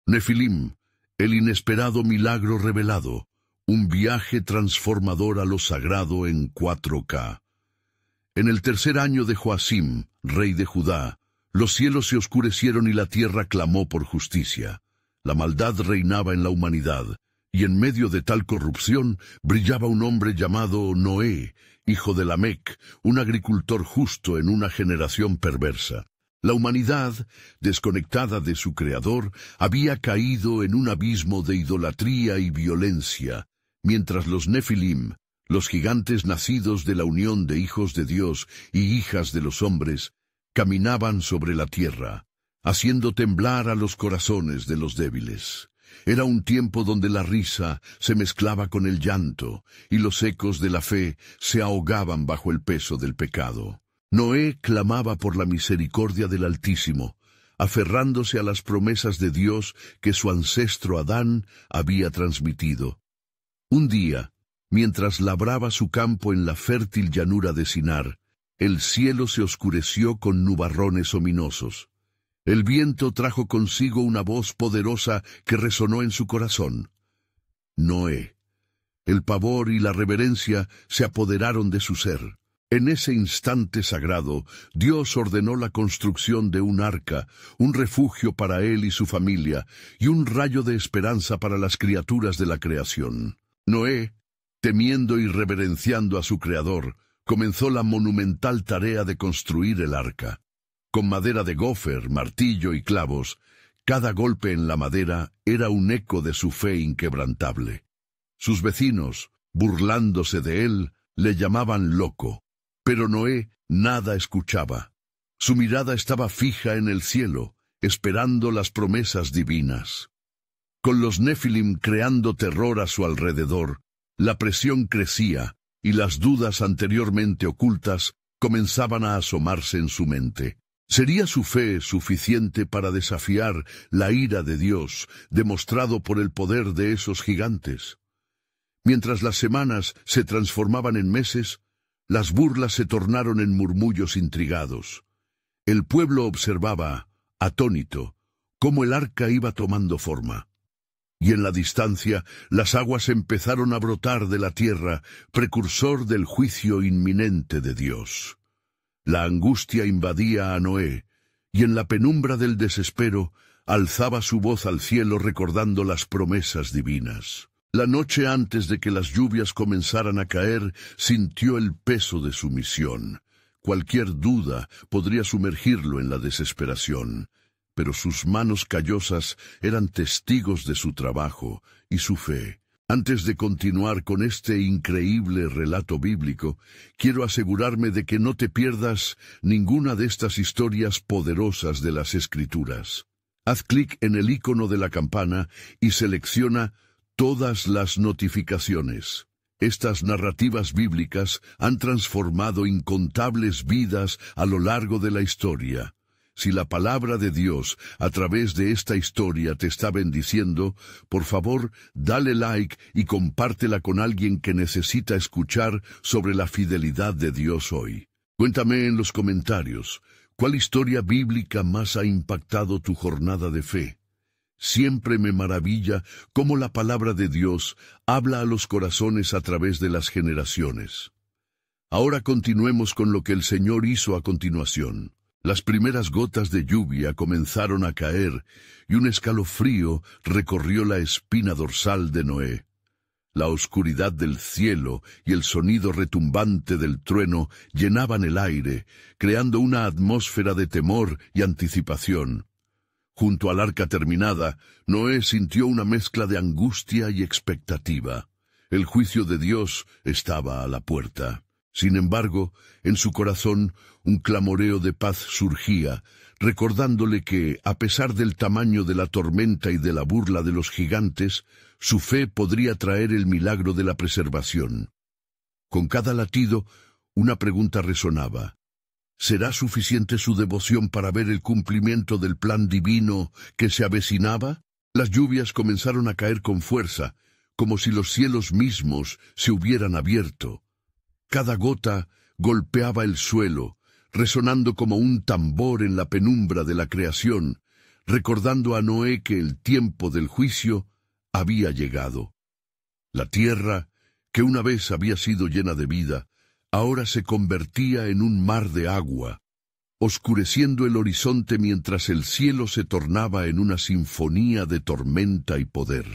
Nefilim, el inesperado milagro revelado, un viaje transformador a lo sagrado en 4K. En el tercer año de Joacim, rey de Judá, los cielos se oscurecieron y la tierra clamó por justicia. La maldad reinaba en la humanidad, y en medio de tal corrupción brillaba un hombre llamado Noé, hijo de Lamec, un agricultor justo en una generación perversa. La humanidad, desconectada de su Creador, había caído en un abismo de idolatría y violencia, mientras los Nefilim, los gigantes nacidos de la unión de hijos de Dios y hijas de los hombres, caminaban sobre la tierra, haciendo temblar a los corazones de los débiles. Era un tiempo donde la risa se mezclaba con el llanto, y los ecos de la fe se ahogaban bajo el peso del pecado. Noé clamaba por la misericordia del Altísimo, aferrándose a las promesas de Dios que su ancestro Adán había transmitido. Un día, mientras labraba su campo en la fértil llanura de Sinar, el cielo se oscureció con nubarrones ominosos. El viento trajo consigo una voz poderosa que resonó en su corazón. Noé. El pavor y la reverencia se apoderaron de su ser. En ese instante sagrado, Dios ordenó la construcción de un arca, un refugio para él y su familia, y un rayo de esperanza para las criaturas de la creación. Noé, temiendo y reverenciando a su Creador, comenzó la monumental tarea de construir el arca. Con madera de gofer, martillo y clavos, cada golpe en la madera era un eco de su fe inquebrantable. Sus vecinos, burlándose de él, le llamaban loco. Pero Noé nada escuchaba. Su mirada estaba fija en el cielo, esperando las promesas divinas. Con los Nefilim creando terror a su alrededor, la presión crecía y las dudas anteriormente ocultas comenzaban a asomarse en su mente. ¿Sería su fe suficiente para desafiar la ira de Dios, demostrado por el poder de esos gigantes? Mientras las semanas se transformaban en meses, las burlas se tornaron en murmullos intrigados. El pueblo observaba, atónito, cómo el arca iba tomando forma. Y en la distancia, las aguas empezaron a brotar de la tierra, precursor del juicio inminente de Dios. La angustia invadía a Noé, y en la penumbra del desespero, alzaba su voz al cielo recordando las promesas divinas. La noche antes de que las lluvias comenzaran a caer, sintió el peso de su misión. Cualquier duda podría sumergirlo en la desesperación, pero sus manos callosas eran testigos de su trabajo y su fe. Antes de continuar con este increíble relato bíblico, quiero asegurarme de que no te pierdas ninguna de estas historias poderosas de las Escrituras. Haz clic en el icono de la campana y selecciona todas las notificaciones. Estas narrativas bíblicas han transformado incontables vidas a lo largo de la historia. Si la palabra de Dios a través de esta historia te está bendiciendo, por favor, dale like y compártela con alguien que necesita escuchar sobre la fidelidad de Dios hoy. Cuéntame en los comentarios, ¿cuál historia bíblica más ha impactado tu jornada de fe? Siempre me maravilla cómo la palabra de Dios habla a los corazones a través de las generaciones. Ahora continuemos con lo que el Señor hizo a continuación. Las primeras gotas de lluvia comenzaron a caer y un escalofrío recorrió la espina dorsal de Noé. La oscuridad del cielo y el sonido retumbante del trueno llenaban el aire, creando una atmósfera de temor y anticipación. Junto al arca terminada, Noé sintió una mezcla de angustia y expectativa. El juicio de Dios estaba a la puerta. Sin embargo, en su corazón un clamoreo de paz surgía, recordándole que, a pesar del tamaño de la tormenta y de la burla de los gigantes, su fe podría traer el milagro de la preservación. Con cada latido, una pregunta resonaba. ¿Será suficiente su devoción para ver el cumplimiento del plan divino que se avecinaba? Las lluvias comenzaron a caer con fuerza, como si los cielos mismos se hubieran abierto. Cada gota golpeaba el suelo, resonando como un tambor en la penumbra de la creación, recordando a Noé que el tiempo del juicio había llegado. La tierra, que una vez había sido llena de vida, ahora se convertía en un mar de agua, oscureciendo el horizonte mientras el cielo se tornaba en una sinfonía de tormenta y poder.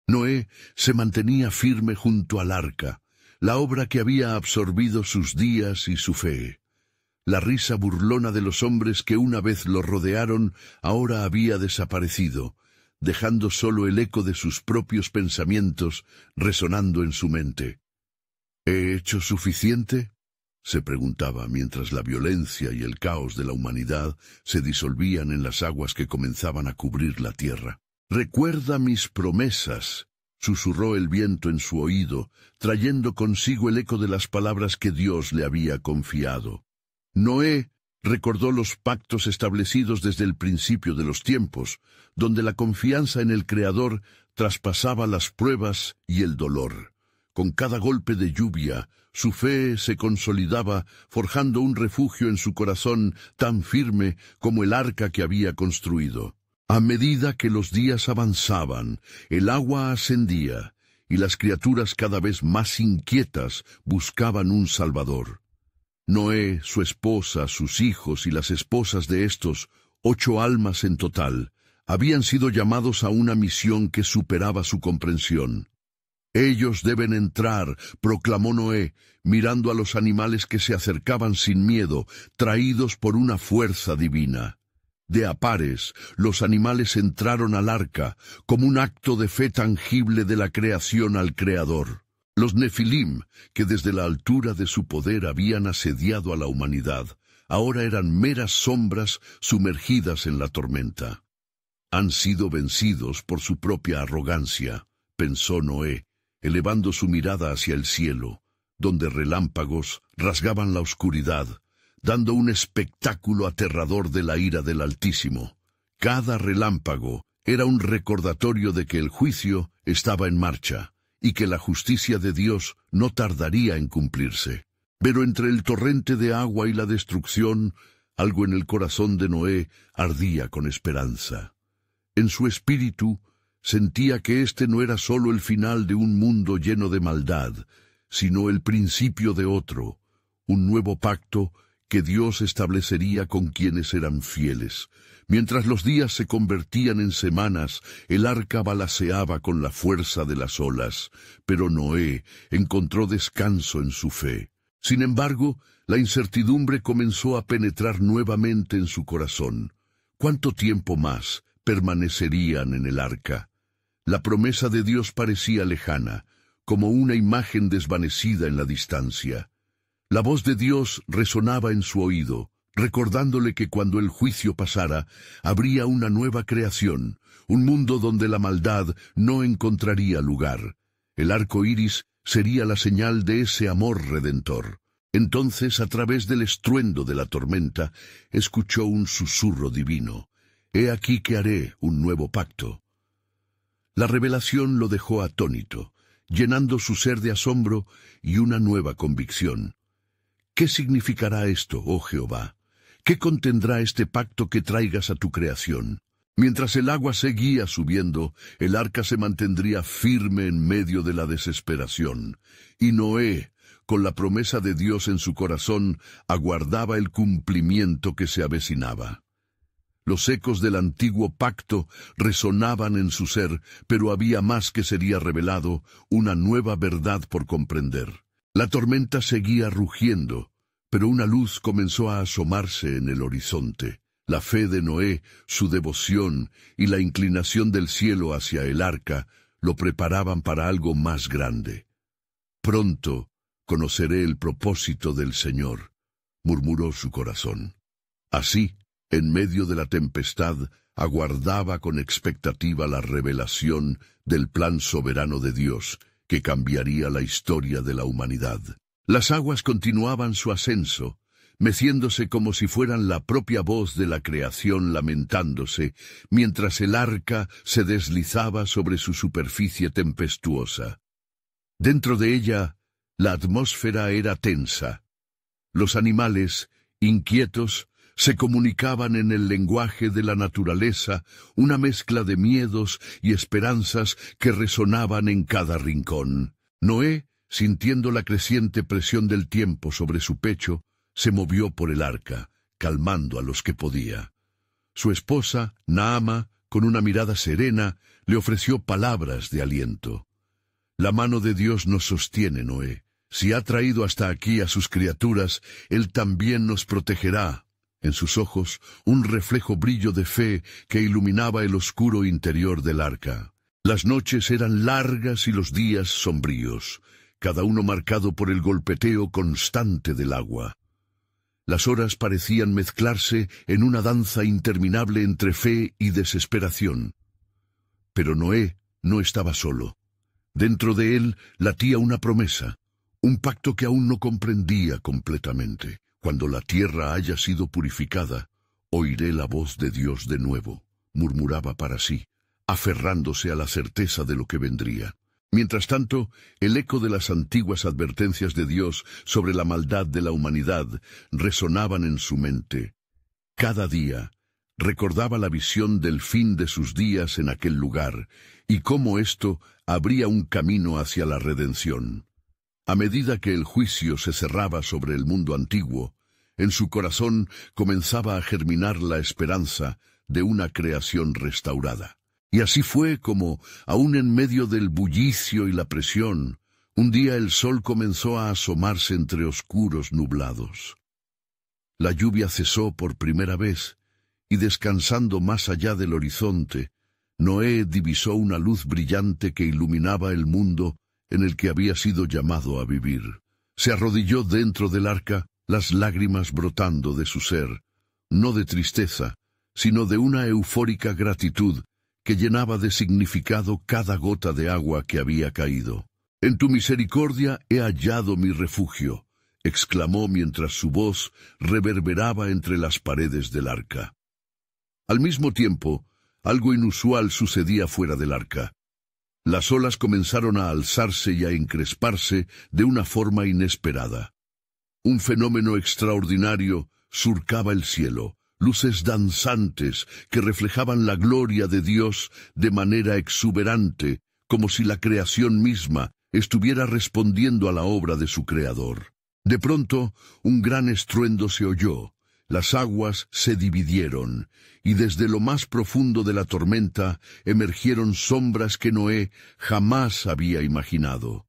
Noé se mantenía firme junto al arca, la obra que había absorbido sus días y su fe. La risa burlona de los hombres que una vez lo rodearon ahora había desaparecido, dejando solo el eco de sus propios pensamientos resonando en su mente. ¿He hecho suficiente?, se preguntaba mientras la violencia y el caos de la humanidad se disolvían en las aguas que comenzaban a cubrir la tierra. «Recuerda mis promesas», susurró el viento en su oído, trayendo consigo el eco de las palabras que Dios le había confiado. Noé recordó los pactos establecidos desde el principio de los tiempos, donde la confianza en el Creador traspasaba las pruebas y el dolor. Con cada golpe de lluvia, su fe se consolidaba, forjando un refugio en su corazón tan firme como el arca que había construido. A medida que los días avanzaban, el agua ascendía, y las criaturas cada vez más inquietas buscaban un salvador. Noé, su esposa, sus hijos y las esposas de estos, 8 almas en total, habían sido llamados a una misión que superaba su comprensión. «Ellos deben entrar», proclamó Noé, mirando a los animales que se acercaban sin miedo, traídos por una fuerza divina. De a pares, los animales entraron al arca, como un acto de fe tangible de la creación al Creador. Los Nefilim, que desde la altura de su poder habían asediado a la humanidad, ahora eran meras sombras sumergidas en la tormenta. «Han sido vencidos por su propia arrogancia», pensó Noé, elevando su mirada hacia el cielo, donde relámpagos rasgaban la oscuridad, dando un espectáculo aterrador de la ira del Altísimo. Cada relámpago era un recordatorio de que el juicio estaba en marcha, y que la justicia de Dios no tardaría en cumplirse. Pero entre el torrente de agua y la destrucción, algo en el corazón de Noé ardía con esperanza. En su espíritu sentía que este no era solo el final de un mundo lleno de maldad, sino el principio de otro, un nuevo pacto que Dios establecería con quienes eran fieles. Mientras los días se convertían en semanas, el arca balaceaba con la fuerza de las olas, pero Noé encontró descanso en su fe. Sin embargo, la incertidumbre comenzó a penetrar nuevamente en su corazón. ¿Cuánto tiempo más permanecerían en el arca? La promesa de Dios parecía lejana, como una imagen desvanecida en la distancia. La voz de Dios resonaba en su oído, recordándole que cuando el juicio pasara, habría una nueva creación, un mundo donde la maldad no encontraría lugar. El arco iris sería la señal de ese amor redentor. Entonces, a través del estruendo de la tormenta, escuchó un susurro divino. «He aquí que haré un nuevo pacto». La revelación lo dejó atónito, llenando su ser de asombro y una nueva convicción. ¿Qué significará esto, oh Jehová? ¿Qué contendrá este pacto que traigas a tu creación? Mientras el agua seguía subiendo, el arca se mantendría firme en medio de la desesperación. Y Noé, con la promesa de Dios en su corazón, aguardaba el cumplimiento que se avecinaba. Los ecos del antiguo pacto resonaban en su ser, pero había más que sería revelado, una nueva verdad por comprender. La tormenta seguía rugiendo, pero una luz comenzó a asomarse en el horizonte. La fe de Noé, su devoción y la inclinación del cielo hacia el arca lo preparaban para algo más grande. «Pronto conoceré el propósito del Señor», murmuró su corazón. Así, en medio de la tempestad, aguardaba con expectativa la revelación del plan soberano de Dios, que cambiaría la historia de la humanidad. Las aguas continuaban su ascenso, meciéndose como si fueran la propia voz de la creación lamentándose, mientras el arca se deslizaba sobre su superficie tempestuosa. Dentro de ella, la atmósfera era tensa. Los animales, inquietos, Se comunicaban en el lenguaje de la naturaleza, una mezcla de miedos y esperanzas que resonaban en cada rincón. Noé, sintiendo la creciente presión del tiempo sobre su pecho, se movió por el arca, calmando a los que podía. Su esposa, Naama, con una mirada serena, le ofreció palabras de aliento. La mano de Dios nos sostiene, Noé. Si ha traído hasta aquí a sus criaturas, Él también nos protegerá. En sus ojos, un reflejo brillo de fe que iluminaba el oscuro interior del arca. Las noches eran largas y los días sombríos, cada uno marcado por el golpeteo constante del agua. Las horas parecían mezclarse en una danza interminable entre fe y desesperación. Pero Noé no estaba solo. Dentro de él latía una promesa, un pacto que aún no comprendía completamente. Cuando la tierra haya sido purificada, oiré la voz de Dios de nuevo, murmuraba para sí, aferrándose a la certeza de lo que vendría. Mientras tanto, el eco de las antiguas advertencias de Dios sobre la maldad de la humanidad resonaban en su mente. Cada día recordaba la visión del fin de sus días en aquel lugar y cómo esto abría un camino hacia la redención. A medida que el juicio se cerraba sobre el mundo antiguo, en su corazón comenzaba a germinar la esperanza de una creación restaurada. Y así fue como, aún en medio del bullicio y la presión, un día el sol comenzó a asomarse entre oscuros nublados. La lluvia cesó por primera vez, y descansando más allá del horizonte, Noé divisó una luz brillante que iluminaba el mundo en el que había sido llamado a vivir. Se arrodilló dentro del arca, las lágrimas brotando de su ser, no de tristeza, sino de una eufórica gratitud que llenaba de significado cada gota de agua que había caído. «En tu misericordia he hallado mi refugio», exclamó mientras su voz reverberaba entre las paredes del arca. Al mismo tiempo, algo inusual sucedía fuera del arca. Las olas comenzaron a alzarse y a encresparse de una forma inesperada. Un fenómeno extraordinario surcaba el cielo, luces danzantes que reflejaban la gloria de Dios de manera exuberante, como si la creación misma estuviera respondiendo a la obra de su Creador. De pronto, un gran estruendo se oyó, las aguas se dividieron, y desde lo más profundo de la tormenta emergieron sombras que Noé jamás había imaginado.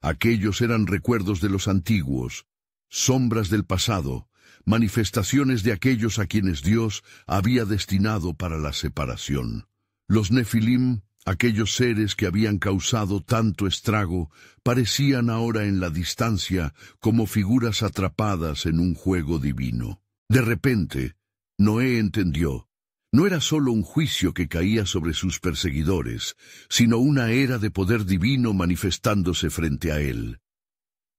Aquellos eran recuerdos de los antiguos, sombras del pasado, manifestaciones de aquellos a quienes Dios había destinado para la separación. Los Nefilim, aquellos seres que habían causado tanto estrago, parecían ahora en la distancia como figuras atrapadas en un juego divino. De repente, Noé entendió. No era solo un juicio que caía sobre sus perseguidores, sino una era de poder divino manifestándose frente a él.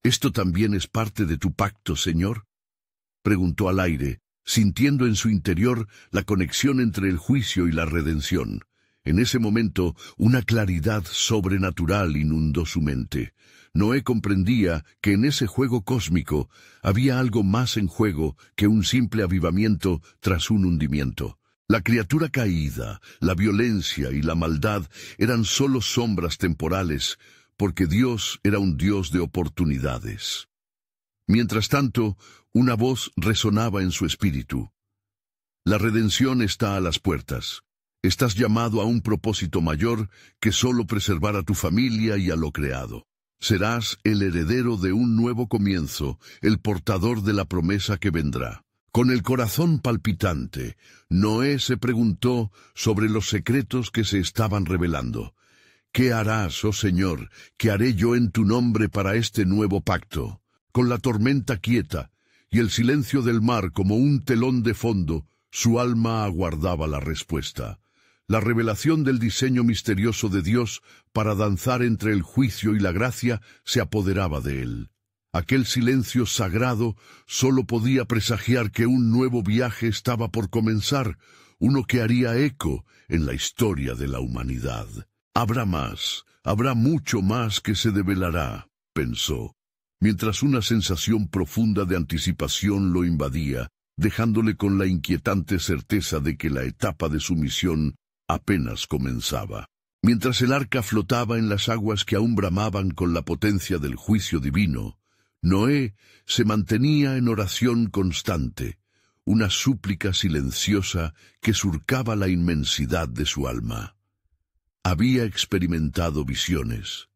¿Esto también es parte de tu pacto, Señor?, preguntó al aire, sintiendo en su interior la conexión entre el juicio y la redención. En ese momento, una claridad sobrenatural inundó su mente. Noé comprendía que en ese juego cósmico había algo más en juego que un simple avivamiento tras un hundimiento. La criatura caída, la violencia y la maldad eran solo sombras temporales, porque Dios era un Dios de oportunidades. Mientras tanto, una voz resonaba en su espíritu. La redención está a las puertas. Estás llamado a un propósito mayor que solo preservar a tu familia y a lo creado. Serás el heredero de un nuevo comienzo, el portador de la promesa que vendrá. Con el corazón palpitante, Noé se preguntó sobre los secretos que se estaban revelando. ¿Qué harás, oh Señor? ¿Qué haré yo en tu nombre para este nuevo pacto? Con la tormenta quieta y el silencio del mar como un telón de fondo, su alma aguardaba la respuesta. La revelación del diseño misterioso de Dios para danzar entre el juicio y la gracia se apoderaba de él. Aquel silencio sagrado solo podía presagiar que un nuevo viaje estaba por comenzar, uno que haría eco en la historia de la humanidad. Habrá mucho más que se develará, pensó, mientras una sensación profunda de anticipación lo invadía. dejándole con la inquietante certeza de que la etapa de su misión apenas comenzaba. Mientras el arca flotaba en las aguas que aún bramaban con la potencia del juicio divino, Noé se mantenía en oración constante, una súplica silenciosa que surcaba la inmensidad de su alma. Había experimentado visiones,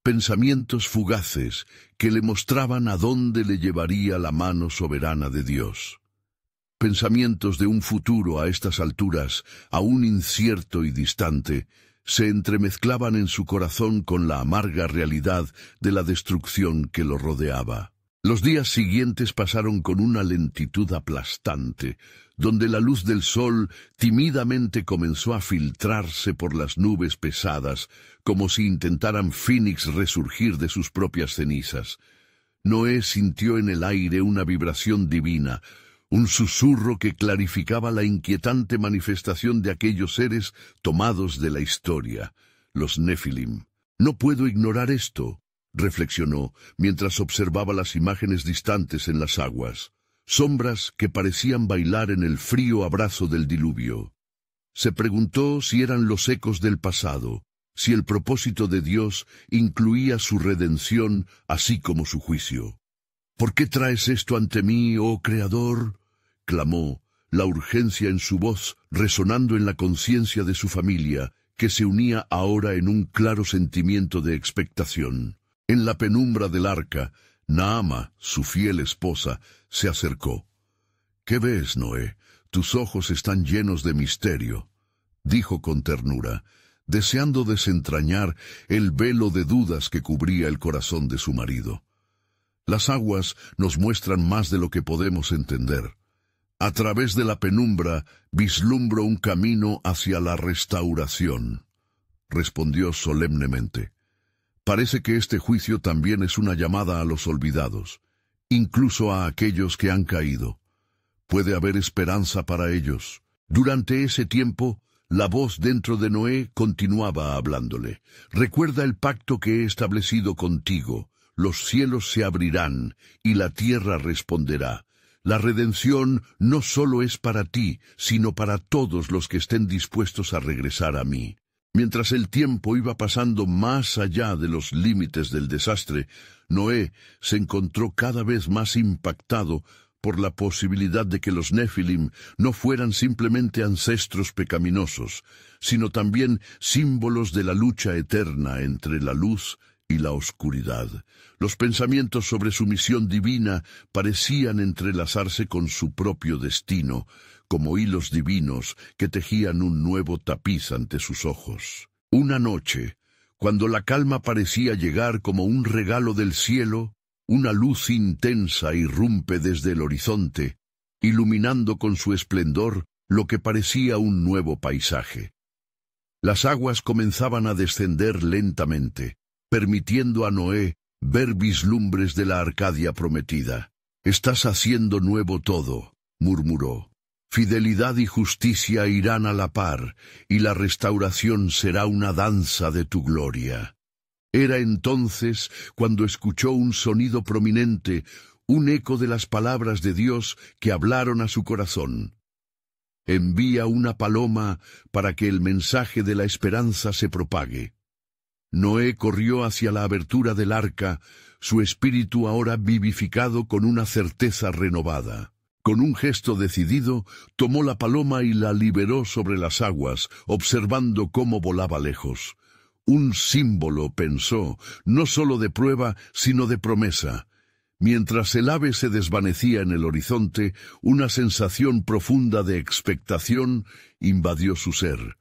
pensamientos fugaces que le mostraban a dónde le llevaría la mano soberana de Dios. Pensamientos de un futuro a estas alturas, aún incierto y distante, se entremezclaban en su corazón con la amarga realidad de la destrucción que lo rodeaba. Los días siguientes pasaron con una lentitud aplastante, donde la luz del sol tímidamente comenzó a filtrarse por las nubes pesadas, como si intentaran Fénix resurgir de sus propias cenizas. Noé sintió en el aire una vibración divina, un susurro que clarificaba la inquietante manifestación de aquellos seres tomados de la historia, los Nefilim. «No puedo ignorar esto», reflexionó mientras observaba las imágenes distantes en las aguas, sombras que parecían bailar en el frío abrazo del diluvio. Se preguntó si eran los ecos del pasado, si el propósito de Dios incluía su redención así como su juicio. «¿Por qué traes esto ante mí, oh Creador?», clamó, la urgencia en su voz resonando en la conciencia de su familia, que se unía ahora en un claro sentimiento de expectación. En la penumbra del arca, Naama, su fiel esposa, se acercó. «¿Qué ves, Noé? Tus ojos están llenos de misterio», dijo con ternura, deseando desentrañar el velo de dudas que cubría el corazón de su marido. «Las aguas nos muestran más de lo que podemos entender. A través de la penumbra vislumbro un camino hacia la restauración», respondió solemnemente. «Parece que este juicio también es una llamada a los olvidados, incluso a aquellos que han caído. Puede haber esperanza para ellos». Durante ese tiempo, la voz dentro de Noé continuaba hablándole. «Recuerda el pacto que he establecido contigo. Los cielos se abrirán y la tierra responderá. La redención no solo es para ti, sino para todos los que estén dispuestos a regresar a mí». Mientras el tiempo iba pasando más allá de los límites del desastre, Noé se encontró cada vez más impactado por la posibilidad de que los Nefilim no fueran simplemente ancestros pecaminosos, sino también símbolos de la lucha eterna entre la luz y la oscuridad. Los pensamientos sobre su misión divina parecían entrelazarse con su propio destino, como hilos divinos que tejían un nuevo tapiz ante sus ojos. Una noche, cuando la calma parecía llegar como un regalo del cielo, una luz intensa irrumpe desde el horizonte, iluminando con su esplendor lo que parecía un nuevo paisaje. Las aguas comenzaban a descender lentamente, permitiendo a Noé ver vislumbres de la Arcadia prometida. «Estás haciendo nuevo todo», murmuró. «Fidelidad y justicia irán a la par, y la restauración será una danza de tu gloria». Era entonces cuando escuchó un sonido prominente, un eco de las palabras de Dios que hablaron a su corazón. «Envía una paloma para que el mensaje de la esperanza se propague». Noé corrió hacia la abertura del arca, su espíritu ahora vivificado con una certeza renovada. Con un gesto decidido, tomó la paloma y la liberó sobre las aguas, observando cómo volaba lejos. Un símbolo, pensó, no solo de prueba, sino de promesa. Mientras el ave se desvanecía en el horizonte, una sensación profunda de expectación invadió su ser.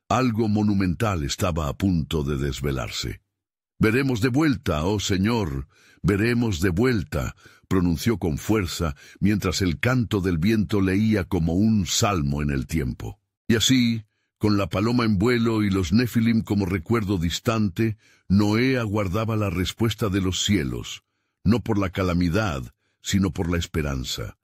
Algo monumental estaba a punto de desvelarse. «Veremos de vuelta, oh Señor, veremos de vuelta», pronunció con fuerza, mientras el canto del viento leía como un salmo en el tiempo. Y así, con la paloma en vuelo y los Nefilim como recuerdo distante, Noé aguardaba la respuesta de los cielos, no por la calamidad, sino por la esperanza.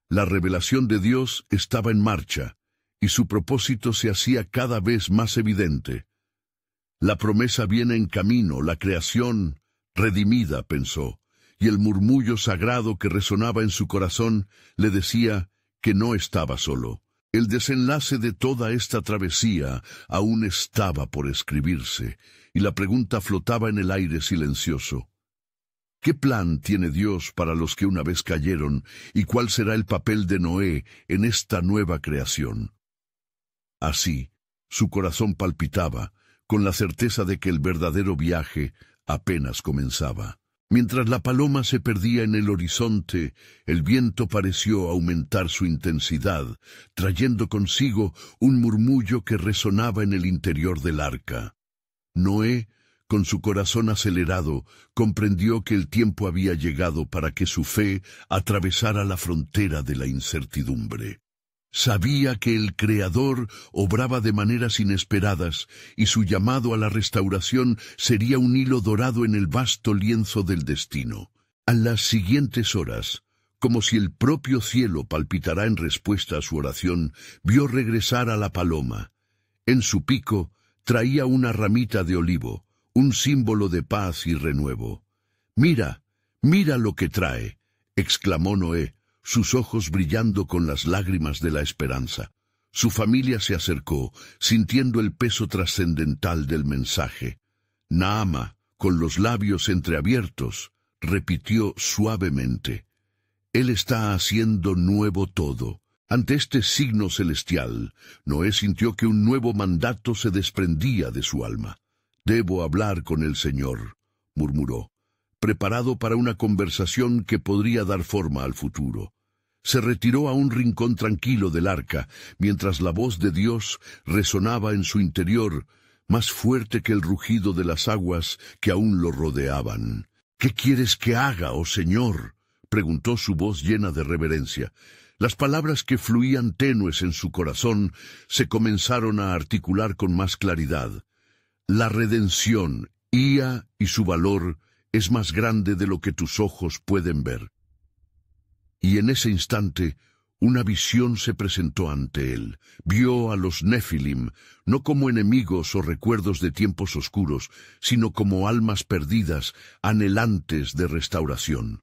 La revelación de Dios estaba en marcha, y su propósito se hacía cada vez más evidente. «La promesa viene en camino, la creación redimida», pensó, y el murmullo sagrado que resonaba en su corazón le decía que no estaba solo. El desenlace de toda esta travesía aún estaba por escribirse, y la pregunta flotaba en el aire silencioso. ¿Qué plan tiene Dios para los que una vez cayeron, y cuál será el papel de Noé en esta nueva creación? Así, su corazón palpitaba, con la certeza de que el verdadero viaje apenas comenzaba. Mientras la paloma se perdía en el horizonte, el viento pareció aumentar su intensidad, trayendo consigo un murmullo que resonaba en el interior del arca. Noé, con su corazón acelerado, comprendió que el tiempo había llegado para que su fe atravesara la frontera de la incertidumbre. Sabía que el Creador obraba de maneras inesperadas y su llamado a la restauración sería un hilo dorado en el vasto lienzo del destino. A las siguientes horas, como si el propio cielo palpitara en respuesta a su oración, vio regresar a la paloma. En su pico traía una ramita de olivo, un símbolo de paz y renuevo. «Mira, mira lo que trae», exclamó Noé, sus ojos brillando con las lágrimas de la esperanza. Su familia se acercó, sintiendo el peso trascendental del mensaje. Naama, con los labios entreabiertos, repitió suavemente: «Él está haciendo nuevo todo». Ante este signo celestial, Noé sintió que un nuevo mandato se desprendía de su alma. «Debo hablar con el Señor», murmuró, preparado para una conversación que podría dar forma al futuro. Se retiró a un rincón tranquilo del arca, mientras la voz de Dios resonaba en su interior, más fuerte que el rugido de las aguas que aún lo rodeaban. «¿Qué quieres que haga, oh Señor?», preguntó su voz llena de reverencia. Las palabras que fluían tenues en su corazón se comenzaron a articular con más claridad. «La redención, Ia, y su valor es más grande de lo que tus ojos pueden ver». Y en ese instante, una visión se presentó ante él. Vio a los Nefilim, no como enemigos o recuerdos de tiempos oscuros, sino como almas perdidas, anhelantes de restauración.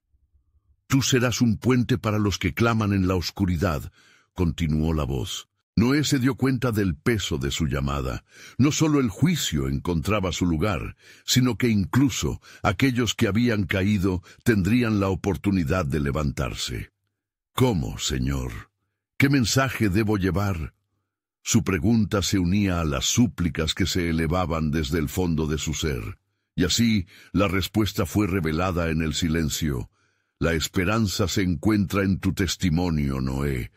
«Tú serás un puente para los que claman en la oscuridad», continuó la voz. Noé se dio cuenta del peso de su llamada. No solo el juicio encontraba su lugar, sino que incluso aquellos que habían caído tendrían la oportunidad de levantarse. «¿Cómo, Señor? ¿Qué mensaje debo llevar?». Su pregunta se unía a las súplicas que se elevaban desde el fondo de su ser. Y así la respuesta fue revelada en el silencio. «La esperanza se encuentra en tu testimonio, Noé.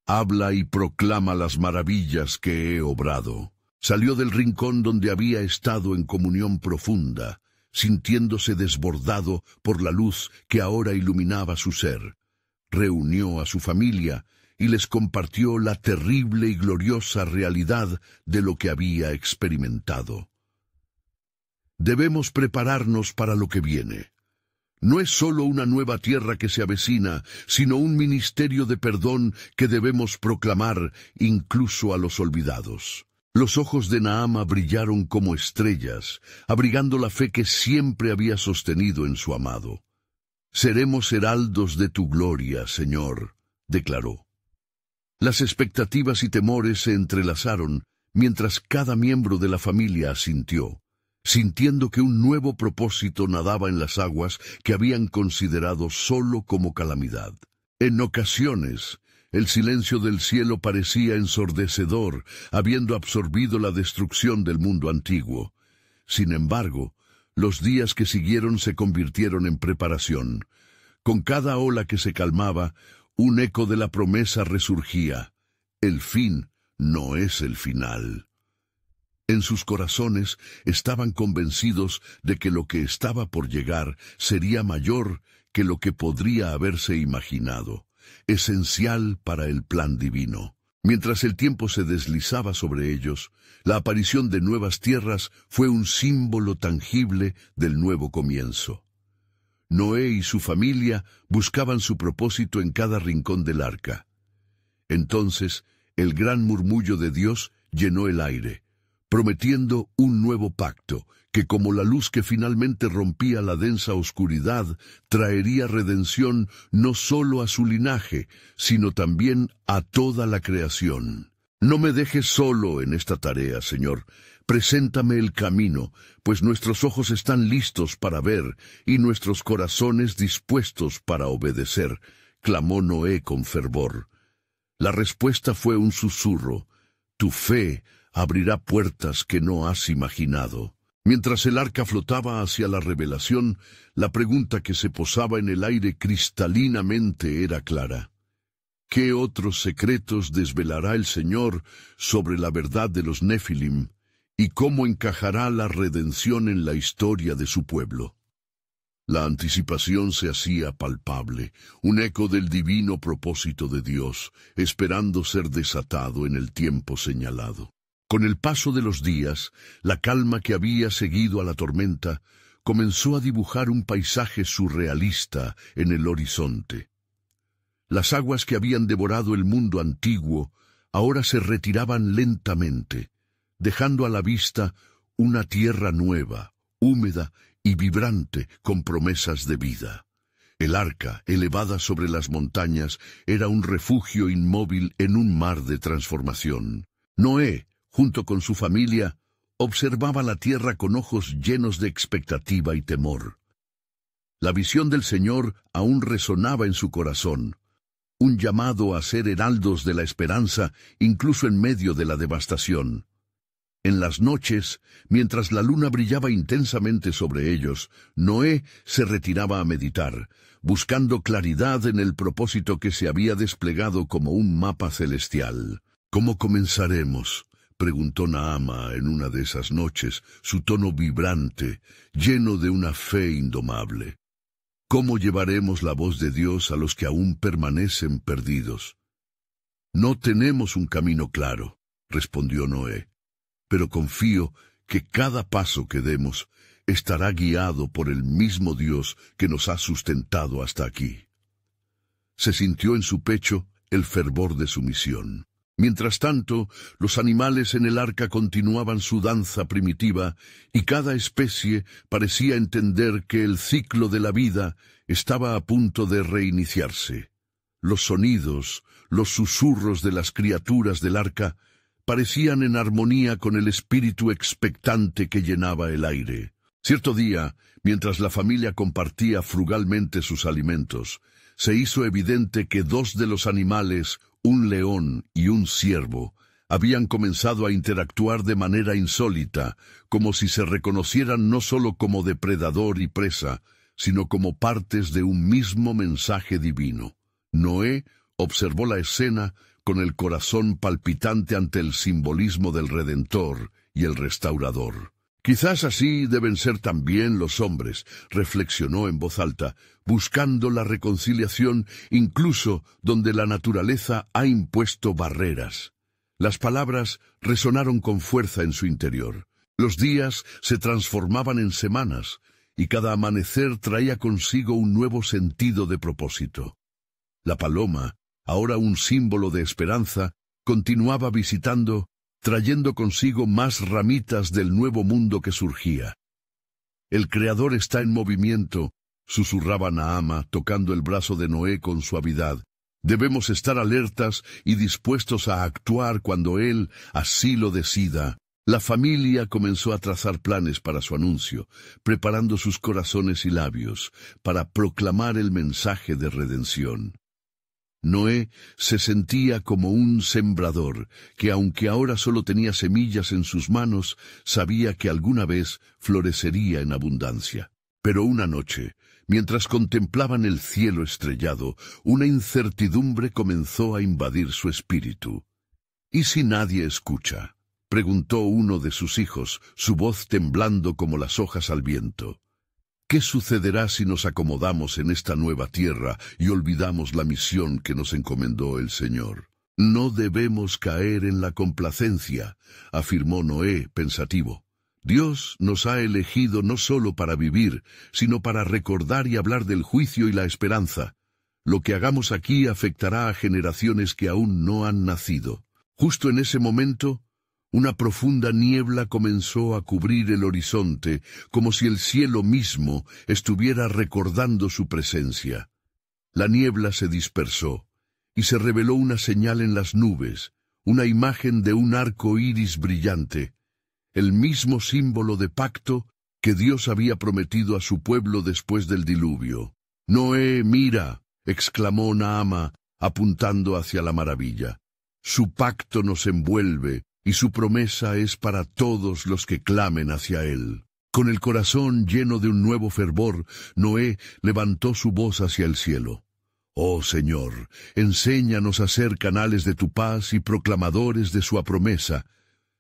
Habla y proclama las maravillas que he obrado». Salió del rincón donde había estado en comunión profunda, sintiéndose desbordado por la luz que ahora iluminaba su ser. Reunió a su familia y les compartió la terrible y gloriosa realidad de lo que había experimentado. Debemos prepararnos para lo que viene. No es solo una nueva tierra que se avecina, sino un ministerio de perdón que debemos proclamar incluso a los olvidados. Los ojos de Naama brillaron como estrellas, abrigando la fe que siempre había sostenido en su amado. «Seremos heraldos de tu gloria, Señor», declaró. Las expectativas y temores se entrelazaron, mientras cada miembro de la familia asintió, sintiendo que un nuevo propósito nadaba en las aguas que habían considerado solo como calamidad. En ocasiones, el silencio del cielo parecía ensordecedor, habiendo absorbido la destrucción del mundo antiguo. Sin embargo, los días que siguieron se convirtieron en preparación. Con cada ola que se calmaba, un eco de la promesa resurgía: «El fin no es el final». En sus corazones estaban convencidos de que lo que estaba por llegar sería mayor que lo que podría haberse imaginado, esencial para el plan divino. Mientras el tiempo se deslizaba sobre ellos, la aparición de nuevas tierras fue un símbolo tangible del nuevo comienzo. Noé y su familia buscaban su propósito en cada rincón del arca. Entonces, el gran murmullo de Dios llenó el aire, prometiendo un nuevo pacto que como la luz que finalmente rompía la densa oscuridad, traería redención no solo a su linaje, sino también a toda la creación. No me dejes solo en esta tarea, Señor. Preséntame el camino, pues nuestros ojos están listos para ver y nuestros corazones dispuestos para obedecer, clamó Noé con fervor. La respuesta fue un susurro. Tu fe abrirá puertas que no has imaginado. Mientras el arca flotaba hacia la revelación, la pregunta que se posaba en el aire cristalinamente era clara. ¿Qué otros secretos desvelará el Señor sobre la verdad de los Nefilim, y cómo encajará la redención en la historia de su pueblo? La anticipación se hacía palpable, un eco del divino propósito de Dios, esperando ser desatado en el tiempo señalado. Con el paso de los días, la calma que había seguido a la tormenta comenzó a dibujar un paisaje surrealista en el horizonte. Las aguas que habían devorado el mundo antiguo ahora se retiraban lentamente, dejando a la vista una tierra nueva, húmeda y vibrante con promesas de vida. El arca, elevada sobre las montañas, era un refugio inmóvil en un mar de transformación. Noé, junto con su familia, observaba la tierra con ojos llenos de expectativa y temor. La visión del Señor aún resonaba en su corazón, un llamado a ser heraldos de la esperanza incluso en medio de la devastación. En las noches, mientras la luna brillaba intensamente sobre ellos, Noé se retiraba a meditar, buscando claridad en el propósito que se había desplegado como un mapa celestial. ¿Cómo comenzaremos?, preguntó Naama en una de esas noches, su tono vibrante, lleno de una fe indomable. ¿Cómo llevaremos la voz de Dios a los que aún permanecen perdidos? No tenemos un camino claro, respondió Noé, pero confío que cada paso que demos estará guiado por el mismo Dios que nos ha sustentado hasta aquí. Se sintió en su pecho el fervor de su misión. Mientras tanto, los animales en el arca continuaban su danza primitiva y cada especie parecía entender que el ciclo de la vida estaba a punto de reiniciarse. Los sonidos, los susurros de las criaturas del arca parecían en armonía con el espíritu expectante que llenaba el aire. Cierto día, mientras la familia compartía frugalmente sus alimentos, se hizo evidente que dos de los animales, un león y un ciervo, habían comenzado a interactuar de manera insólita, como si se reconocieran no solo como depredador y presa, sino como partes de un mismo mensaje divino. Noé observó la escena con el corazón palpitante ante el simbolismo del Redentor y el Restaurador. Quizás así deben ser también los hombres, reflexionó en voz alta, buscando la reconciliación incluso donde la naturaleza ha impuesto barreras. Las palabras resonaron con fuerza en su interior. Los días se transformaban en semanas, y cada amanecer traía consigo un nuevo sentido de propósito. La paloma, ahora un símbolo de esperanza, continuaba visitando, trayendo consigo más ramitas del nuevo mundo que surgía. El Creador está en movimiento, susurraba Naama, tocando el brazo de Noé con suavidad. Debemos estar alertas y dispuestos a actuar cuando Él así lo decida. La familia comenzó a trazar planes para su anuncio, preparando sus corazones y labios para proclamar el mensaje de redención. Noé se sentía como un sembrador, que aunque ahora solo tenía semillas en sus manos, sabía que alguna vez florecería en abundancia. Pero una noche, mientras contemplaban el cielo estrellado, una incertidumbre comenzó a invadir su espíritu. ¿Y si nadie escucha?, preguntó uno de sus hijos, su voz temblando como las hojas al viento. ¿Qué sucederá si nos acomodamos en esta nueva tierra y olvidamos la misión que nos encomendó el Señor? No debemos caer en la complacencia, afirmó Noé, pensativo. Dios nos ha elegido no solo para vivir, sino para recordar y hablar del juicio y la esperanza. Lo que hagamos aquí afectará a generaciones que aún no han nacido. Justo en ese momento, Una profunda niebla comenzó a cubrir el horizonte, como si el cielo mismo estuviera recordando su presencia. La niebla se dispersó, y se reveló una señal en las nubes, una imagen de un arco iris brillante, el mismo símbolo de pacto que Dios había prometido a su pueblo después del diluvio. «Noé, mira», exclamó Naama, apuntando hacia la maravilla. «Su pacto nos envuelve, y su promesa es para todos los que clamen hacia él». Con el corazón lleno de un nuevo fervor, Noé levantó su voz hacia el cielo. «Oh Señor, enséñanos a ser canales de tu paz y proclamadores de su promesa».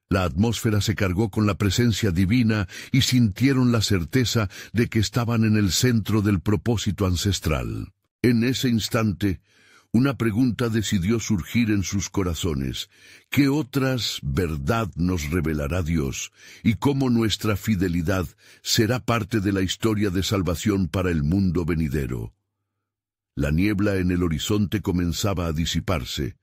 La atmósfera se cargó con la presencia divina y sintieron la certeza de que estaban en el centro del propósito ancestral. En ese instante, una pregunta decidió surgir en sus corazones. ¿Qué otras verdad nos revelará Dios? ¿Y cómo nuestra fidelidad será parte de la historia de salvación para el mundo venidero? La niebla en el horizonte comenzaba a disiparse,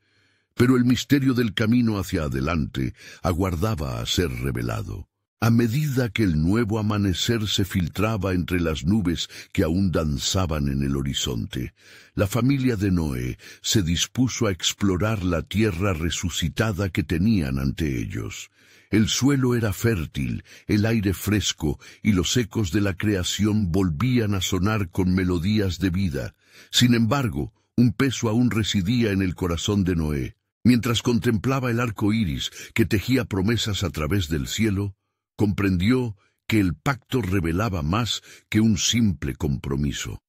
pero el misterio del camino hacia adelante aguardaba a ser revelado. A medida que el nuevo amanecer se filtraba entre las nubes que aún danzaban en el horizonte, la familia de Noé se dispuso a explorar la tierra resucitada que tenían ante ellos. El suelo era fértil, el aire fresco y los ecos de la creación volvían a sonar con melodías de vida. Sin embargo, un peso aún residía en el corazón de Noé. Mientras contemplaba el arco iris que tejía promesas a través del cielo, comprendió que el pacto revelaba más que un simple compromiso.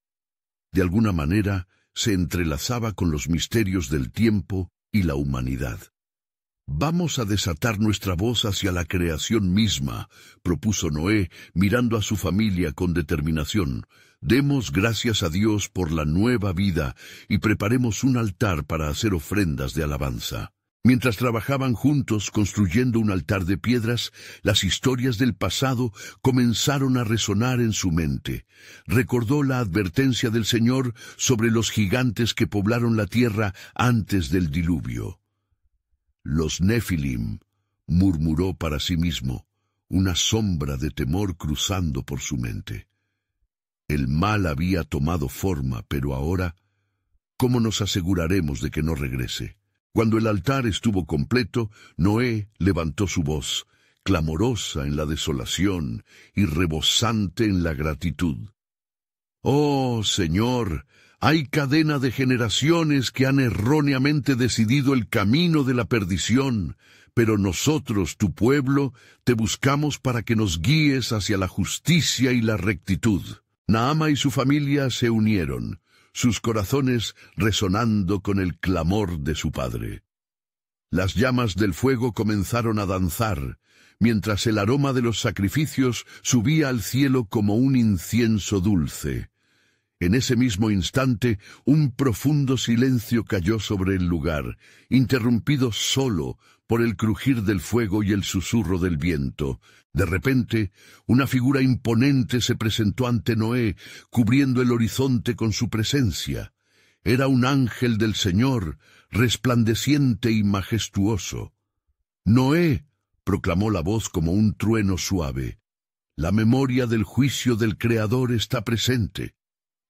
De alguna manera, se entrelazaba con los misterios del tiempo y la humanidad. «Vamos a desatar nuestra voz hacia la creación misma», propuso Noé, mirando a su familia con determinación. «Demos gracias a Dios por la nueva vida y preparemos un altar para hacer ofrendas de alabanza». Mientras trabajaban juntos construyendo un altar de piedras, las historias del pasado comenzaron a resonar en su mente. Recordó la advertencia del Señor sobre los gigantes que poblaron la tierra antes del diluvio. «Los Nefilim», murmuró para sí mismo, una sombra de temor cruzando por su mente. El mal había tomado forma, pero ahora, ¿cómo nos aseguraremos de que no regrese? Cuando el altar estuvo completo, Noé levantó su voz, clamorosa en la desolación y rebosante en la gratitud. «Oh, Señor, hay cadena de generaciones que han erróneamente decidido el camino de la perdición, pero nosotros, tu pueblo, te buscamos para que nos guíes hacia la justicia y la rectitud». Naama y su familia se unieron, sus corazones resonando con el clamor de su padre. Las llamas del fuego comenzaron a danzar, mientras el aroma de los sacrificios subía al cielo como un incienso dulce. En ese mismo instante, un profundo silencio cayó sobre el lugar, interrumpido solo por el crujir del fuego y el susurro del viento. De repente, una figura imponente se presentó ante Noé, cubriendo el horizonte con su presencia. Era un ángel del Señor, resplandeciente y majestuoso. «Noé», proclamó la voz como un trueno suave, «la memoria del juicio del Creador está presente.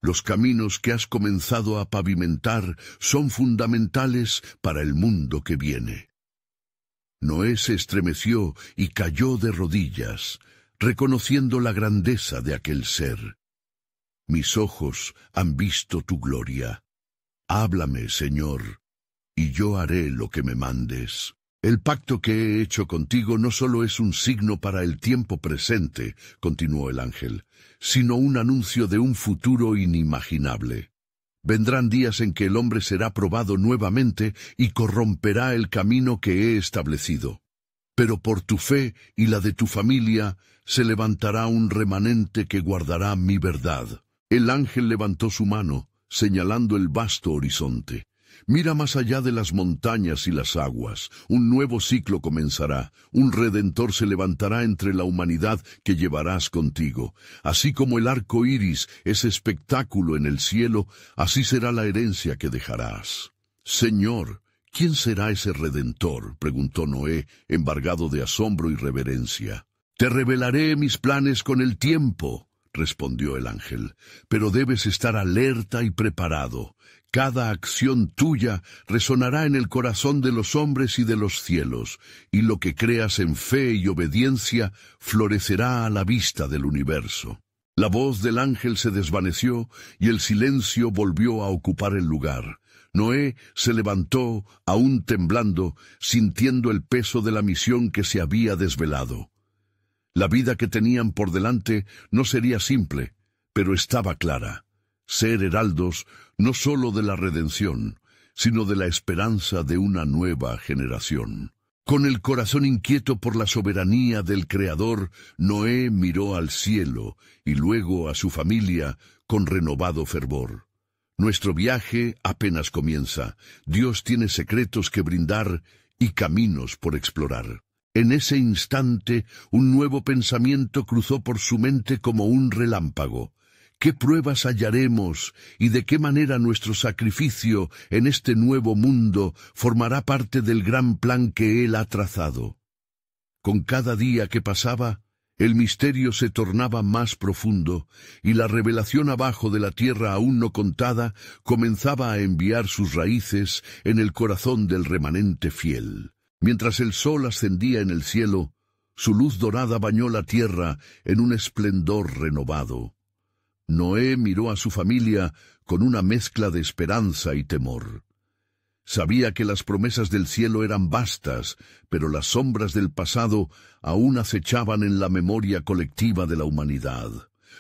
Los caminos que has comenzado a pavimentar son fundamentales para el mundo que viene». Noé se estremeció y cayó de rodillas, reconociendo la grandeza de aquel ser. «Mis ojos han visto tu gloria. Háblame, Señor, y yo haré lo que me mandes». «El pacto que he hecho contigo no solo es un signo para el tiempo presente», continuó el ángel, «sino un anuncio de un futuro inimaginable. Vendrán días en que el hombre será probado nuevamente y corromperá el camino que he establecido. Pero por tu fe y la de tu familia se levantará un remanente que guardará mi verdad». El ángel levantó su mano, señalando el vasto horizonte. «Mira más allá de las montañas y las aguas. Un nuevo ciclo comenzará. Un Redentor se levantará entre la humanidad que llevarás contigo. Así como el arco iris es espectáculo en el cielo, así será la herencia que dejarás. Señor, ¿Quién será ese Redentor?, preguntó Noé, embargado de asombro y reverencia. Te revelaré mis planes con el tiempo, respondió el ángel, pero debes estar alerta y preparado. Cada acción tuya resonará en el corazón de los hombres y de los cielos, y lo que creas en fe y obediencia florecerá a la vista del universo. La voz del ángel se desvaneció y el silencio volvió a ocupar el lugar. Noé se levantó, aún temblando, sintiendo el peso de la misión que se había desvelado. La vida que tenían por delante no sería simple, pero estaba clara: ser heraldos no sólo de la redención, sino de la esperanza de una nueva generación. Con el corazón inquieto por la soberanía del Creador, Noé miró al cielo y luego a su familia con renovado fervor. Nuestro viaje apenas comienza. Dios tiene secretos que brindar y caminos por explorar. En ese instante, un nuevo pensamiento cruzó por su mente como un relámpago. ¿Qué pruebas hallaremos y de qué manera nuestro sacrificio en este nuevo mundo formará parte del gran plan que Él ha trazado? Con cada día que pasaba, el misterio se tornaba más profundo, y la revelación abajo de la tierra aún no contada comenzaba a enviar sus raíces en el corazón del remanente fiel. Mientras el sol ascendía en el cielo, su luz dorada bañó la tierra en un esplendor renovado. Noé miró a su familia con una mezcla de esperanza y temor. Sabía que las promesas del cielo eran vastas, pero las sombras del pasado aún acechaban en la memoria colectiva de la humanidad.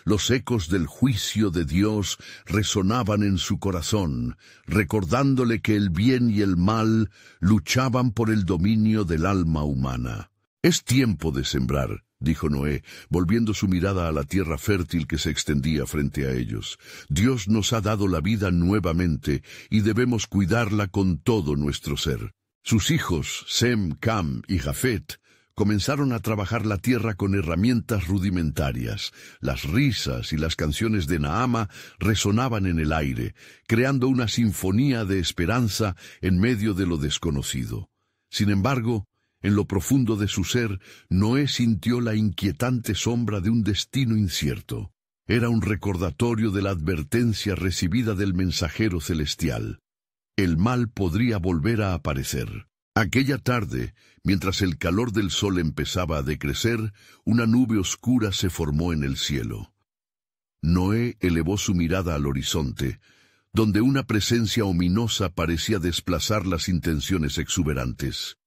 Los ecos del juicio de Dios resonaban en su corazón, recordándole que el bien y el mal luchaban por el dominio del alma humana. «Es tiempo de sembrar», dijo Noé, volviendo su mirada a la tierra fértil que se extendía frente a ellos. «Dios nos ha dado la vida nuevamente y debemos cuidarla con todo nuestro ser». Sus hijos, Sem, Cam y Jafet, comenzaron a trabajar la tierra con herramientas rudimentarias. Las risas y las canciones de Naama resonaban en el aire, creando una sinfonía de esperanza en medio de lo desconocido. Sin embargo, en lo profundo de su ser, Noé sintió la inquietante sombra de un destino incierto. Era un recordatorio de la advertencia recibida del mensajero celestial. El mal podría volver a aparecer. Aquella tarde, mientras el calor del sol empezaba a decrecer, una nube oscura se formó en el cielo. Noé elevó su mirada al horizonte, donde una presencia ominosa parecía desplazar las intenciones exuberantes.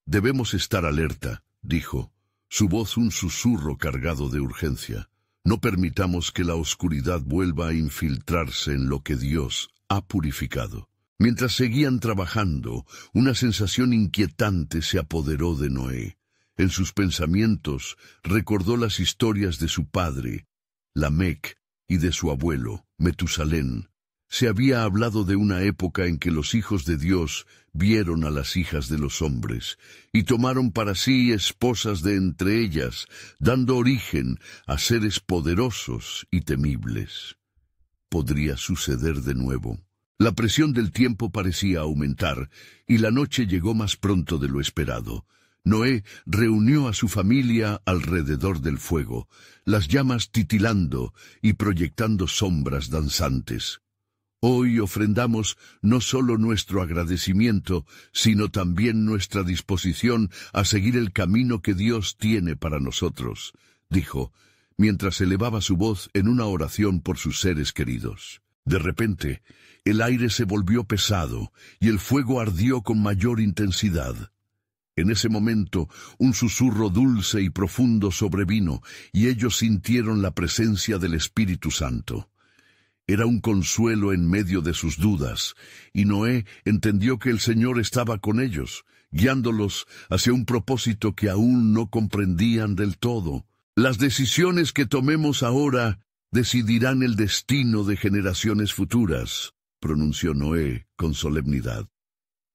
«Debemos estar alerta», dijo, su voz un susurro cargado de urgencia. «No permitamos que la oscuridad vuelva a infiltrarse en lo que Dios ha purificado». Mientras seguían trabajando, una sensación inquietante se apoderó de Noé. En sus pensamientos recordó las historias de su padre, Lamec, y de su abuelo, Metusalén. Se había hablado de una época en que los hijos de Dios vieron a las hijas de los hombres y tomaron para sí esposas de entre ellas, dando origen a seres poderosos y temibles. ¿Podría suceder de nuevo? La presión del tiempo parecía aumentar, y la noche llegó más pronto de lo esperado. Noé reunió a su familia alrededor del fuego, las llamas titilando y proyectando sombras danzantes. Hoy ofrendamos no solo nuestro agradecimiento, sino también nuestra disposición a seguir el camino que Dios tiene para nosotros, dijo, mientras elevaba su voz en una oración por sus seres queridos. De repente, el aire se volvió pesado y el fuego ardió con mayor intensidad. En ese momento, un susurro dulce y profundo sobrevino, y ellos sintieron la presencia del Espíritu Santo. Era un consuelo en medio de sus dudas, y Noé entendió que el Señor estaba con ellos, guiándolos hacia un propósito que aún no comprendían del todo. Las decisiones que tomemos ahora decidirán el destino de generaciones futuras, pronunció Noé con solemnidad.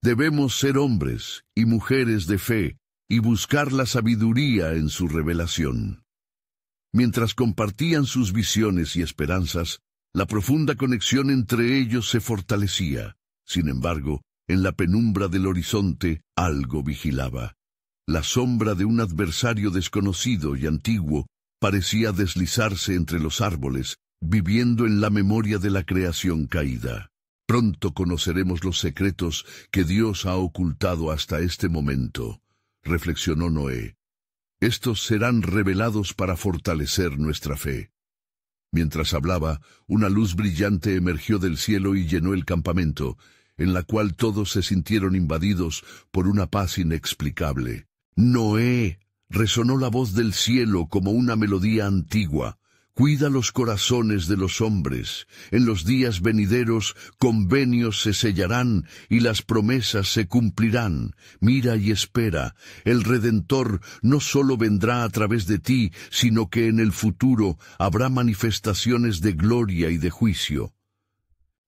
Debemos ser hombres y mujeres de fe y buscar la sabiduría en su revelación. Mientras compartían sus visiones y esperanzas, la profunda conexión entre ellos se fortalecía. Sin embargo, En la penumbra del horizonte algo vigilaba. La sombra de un adversario desconocido y antiguo parecía deslizarse entre los árboles, viviendo en la memoria de la creación caída. Pronto conoceremos los secretos que Dios ha ocultado hasta este momento, reflexionó Noé. Estos serán revelados para fortalecer nuestra fe. Mientras hablaba, una luz brillante emergió del cielo y llenó el campamento, en la cual todos se sintieron invadidos por una paz inexplicable. ¡Noé! Resonó la voz del cielo como una melodía antigua. Cuida los corazones de los hombres. En los días venideros convenios se sellarán y las promesas se cumplirán. Mira y espera. El Redentor no solo vendrá a través de ti, sino que en el futuro habrá manifestaciones de gloria y de juicio.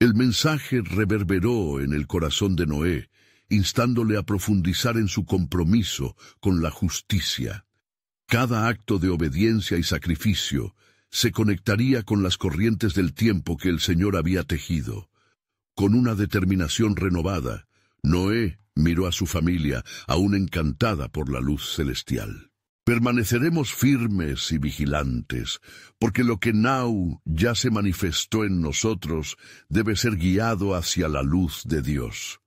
El mensaje reverberó en el corazón de Noé, instándole a profundizar en su compromiso con la justicia. Cada acto de obediencia y sacrificio se conectaría con las corrientes del tiempo que el Señor había tejido. Con una determinación renovada, Noé miró a su familia, aún encantada por la luz celestial. Permaneceremos firmes y vigilantes, porque lo que now ya se manifestó en nosotros debe ser guiado hacia la luz de Dios.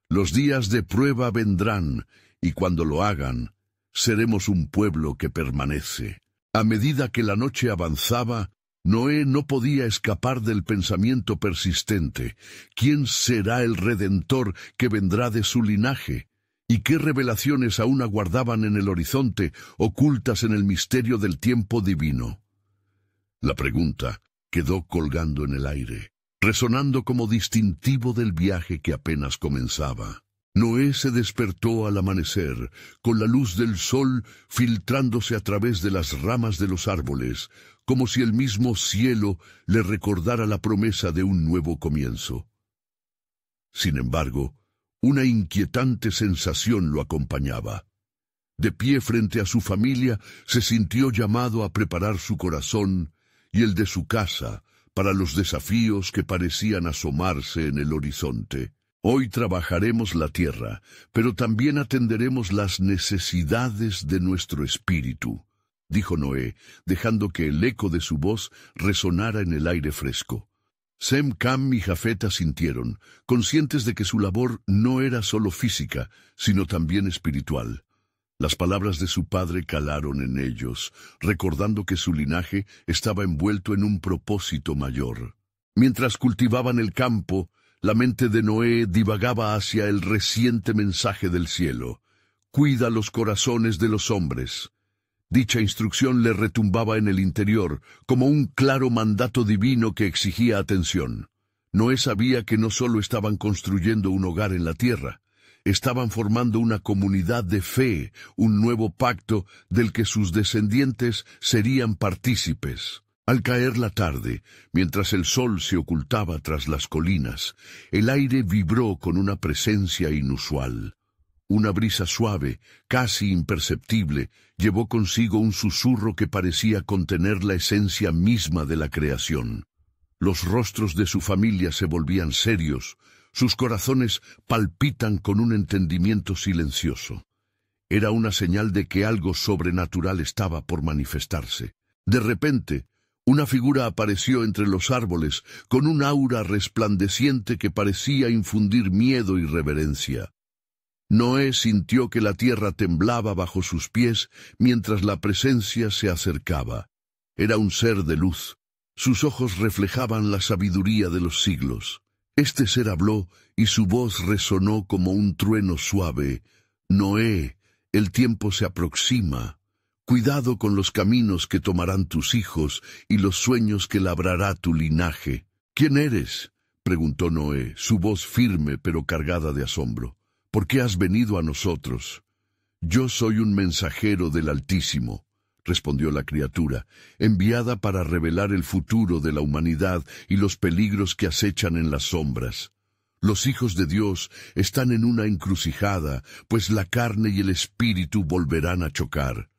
Los días de prueba vendrán, y cuando lo hagan, seremos un pueblo que permanece. A medida que la noche avanzaba, Noé no podía escapar del pensamiento persistente. ¿Quién será el Redentor que vendrá de su linaje? ¿Y qué revelaciones aún aguardaban en el horizonte, ocultas en el misterio del tiempo divino? La pregunta quedó colgando en el aire, resonando como distintivo del viaje que apenas comenzaba. Noé se despertó al amanecer, con la luz del sol filtrándose a través de las ramas de los árboles, como si el mismo cielo le recordara la promesa de un nuevo comienzo. Sin embargo, una inquietante sensación lo acompañaba. De pie frente a su familia, se sintió llamado a preparar su corazón y el de su casa para los desafíos que parecían asomarse en el horizonte. Hoy trabajaremos la tierra, pero también atenderemos las necesidades de nuestro espíritu, dijo Noé, dejando que el eco de su voz resonara en el aire fresco. Sem, Cam y Jafet asintieron, conscientes de que su labor no era solo física, sino también espiritual. Las palabras de su padre calaron en ellos, recordando que su linaje estaba envuelto en un propósito mayor. Mientras cultivaban el campo, la mente de Noé divagaba hacia el reciente mensaje del cielo. Cuida los corazones de los hombres. Dicha instrucción le retumbaba en el interior, como un claro mandato divino que exigía atención. Noé sabía que no solo estaban construyendo un hogar en la tierra, estaban formando una comunidad de fe, un nuevo pacto del que sus descendientes serían partícipes. Al caer la tarde, mientras el sol se ocultaba tras las colinas, el aire vibró con una presencia inusual. Una brisa suave, casi imperceptible, llevó consigo un susurro que parecía contener la esencia misma de la creación. Los rostros de su familia se volvían serios, sus corazones palpitan con un entendimiento silencioso. Era una señal de que algo sobrenatural estaba por manifestarse. De repente, una figura apareció entre los árboles, con un aura resplandeciente que parecía infundir miedo y reverencia. Noé sintió que la tierra temblaba bajo sus pies mientras la presencia se acercaba. Era un ser de luz. Sus ojos reflejaban la sabiduría de los siglos. Este ser habló y su voz resonó como un trueno suave. Noé, el tiempo se aproxima. Cuidado con los caminos que tomarán tus hijos y los sueños que labrará tu linaje. ¿Quién eres?, preguntó Noé, su voz firme pero cargada de asombro. ¿Por qué has venido a nosotros? Yo soy un mensajero del Altísimo, respondió la criatura, enviada para revelar el futuro de la humanidad y los peligros que acechan en las sombras. Los hijos de Dios están en una encrucijada, pues la carne y el espíritu volverán a chocar.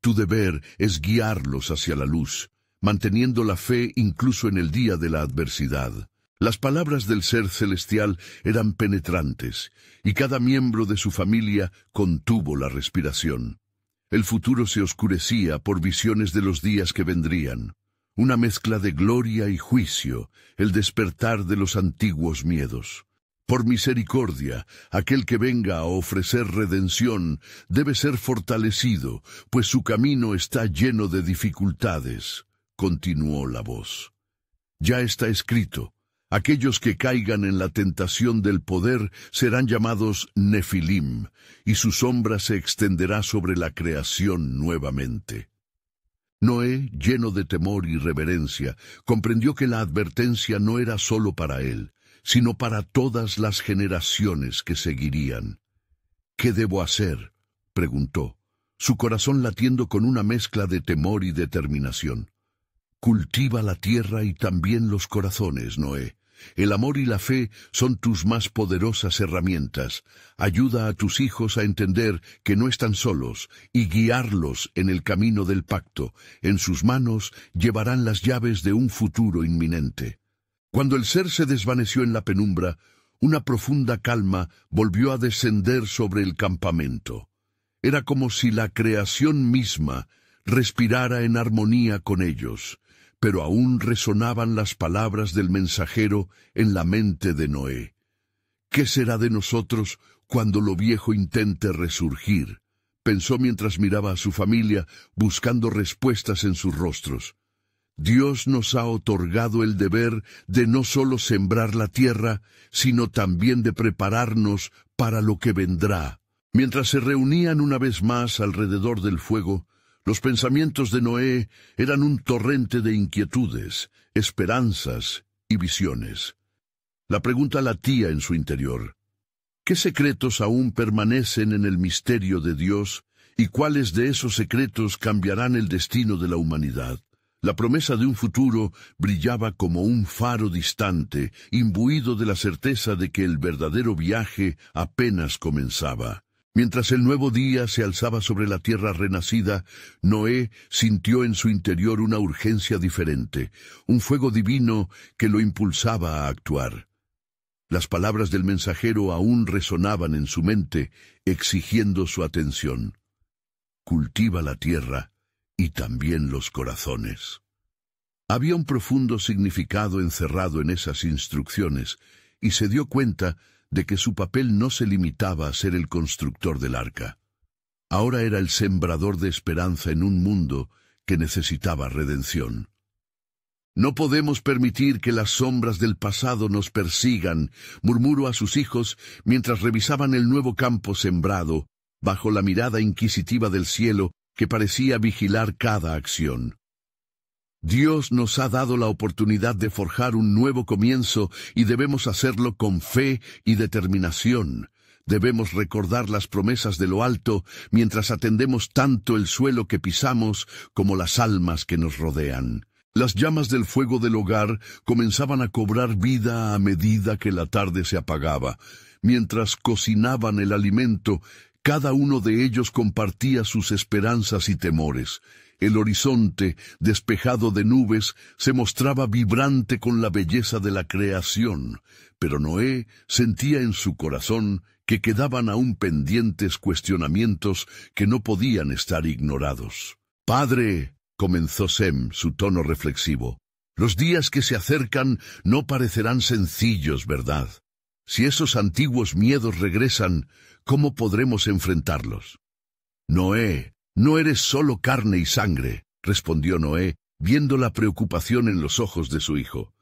Tu deber es guiarlos hacia la luz, manteniendo la fe incluso en el día de la adversidad. Las palabras del ser celestial eran penetrantes, y cada miembro de su familia contuvo la respiración. El futuro se oscurecía por visiones de los días que vendrían. Una mezcla de gloria y juicio, el despertar de los antiguos miedos. Por misericordia, aquel que venga a ofrecer redención debe ser fortalecido, pues su camino está lleno de dificultades, continuó la voz. Ya está escrito, aquellos que caigan en la tentación del poder serán llamados Nefilim, y su sombra se extenderá sobre la creación nuevamente. Noé, lleno de temor y reverencia, comprendió que la advertencia no era solo para él, sino para todas las generaciones que seguirían. ¿Qué debo hacer?, preguntó, su corazón latiendo con una mezcla de temor y determinación. Cultiva la tierra y también los corazones, Noé. El amor y la fe son tus más poderosas herramientas. Ayuda a tus hijos a entender que no están solos y guiarlos en el camino del pacto. En sus manos llevarán las llaves de un futuro inminente. Cuando el ser se desvaneció en la penumbra, una profunda calma volvió a descender sobre el campamento. Era como si la creación misma respirara en armonía con ellos, pero aún resonaban las palabras del mensajero en la mente de Noé. ¿Qué será de nosotros cuando lo viejo intente resurgir?, pensó mientras miraba a su familia, buscando respuestas en sus rostros. Dios nos ha otorgado el deber de no solo sembrar la tierra, sino también de prepararnos para lo que vendrá. Mientras se reunían una vez más alrededor del fuego, los pensamientos de Noé eran un torrente de inquietudes, esperanzas y visiones. La pregunta latía en su interior. ¿Qué secretos aún permanecen en el misterio de Dios y cuáles de esos secretos cambiarán el destino de la humanidad? La promesa de un futuro brillaba como un faro distante, imbuido de la certeza de que el verdadero viaje apenas comenzaba. Mientras el nuevo día se alzaba sobre la tierra renacida, Noé sintió en su interior una urgencia diferente, un fuego divino que lo impulsaba a actuar. Las palabras del mensajero aún resonaban en su mente, exigiendo su atención. Cultiva la tierra y también los corazones. Había un profundo significado encerrado en esas instrucciones, y se dio cuenta de que su papel no se limitaba a ser el constructor del arca. Ahora era el sembrador de esperanza en un mundo que necesitaba redención. No podemos permitir que las sombras del pasado nos persigan, murmuró a sus hijos mientras revisaban el nuevo campo sembrado, bajo la mirada inquisitiva del cielo que parecía vigilar cada acción. Dios nos ha dado la oportunidad de forjar un nuevo comienzo y debemos hacerlo con fe y determinación. Debemos recordar las promesas de lo alto mientras atendemos tanto el suelo que pisamos como las almas que nos rodean. Las llamas del fuego del hogar comenzaban a cobrar vida a medida que la tarde se apagaba. Mientras cocinaban el alimento, cada uno de ellos compartía sus esperanzas y temores. El horizonte, despejado de nubes, se mostraba vibrante con la belleza de la creación, pero Noé sentía en su corazón que quedaban aún pendientes cuestionamientos que no podían estar ignorados. «Padre», comenzó Sem, su tono reflexivo, «los días que se acercan no parecerán sencillos, ¿verdad? Si esos antiguos miedos regresan, ¿cómo podremos enfrentarlos?» «Noé, no eres solo carne y sangre», respondió Noé, viendo la preocupación en los ojos de su hijo.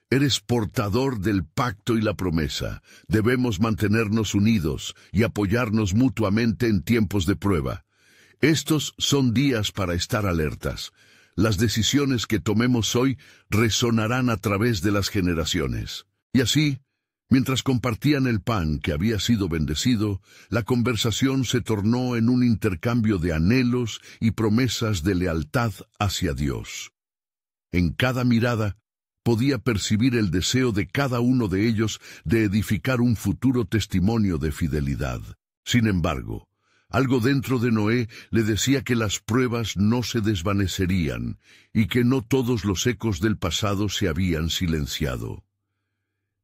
«Eres portador del pacto y la promesa. Debemos mantenernos unidos y apoyarnos mutuamente en tiempos de prueba. Estos son días para estar alertas. Las decisiones que tomemos hoy resonarán a través de las generaciones». Y así, mientras compartían el pan que había sido bendecido, la conversación se tornó en un intercambio de anhelos y promesas de lealtad hacia Dios. En cada mirada podía percibir el deseo de cada uno de ellos de edificar un futuro testimonio de fidelidad. Sin embargo, algo dentro de Noé le decía que las pruebas no se desvanecerían y que no todos los ecos del pasado se habían silenciado.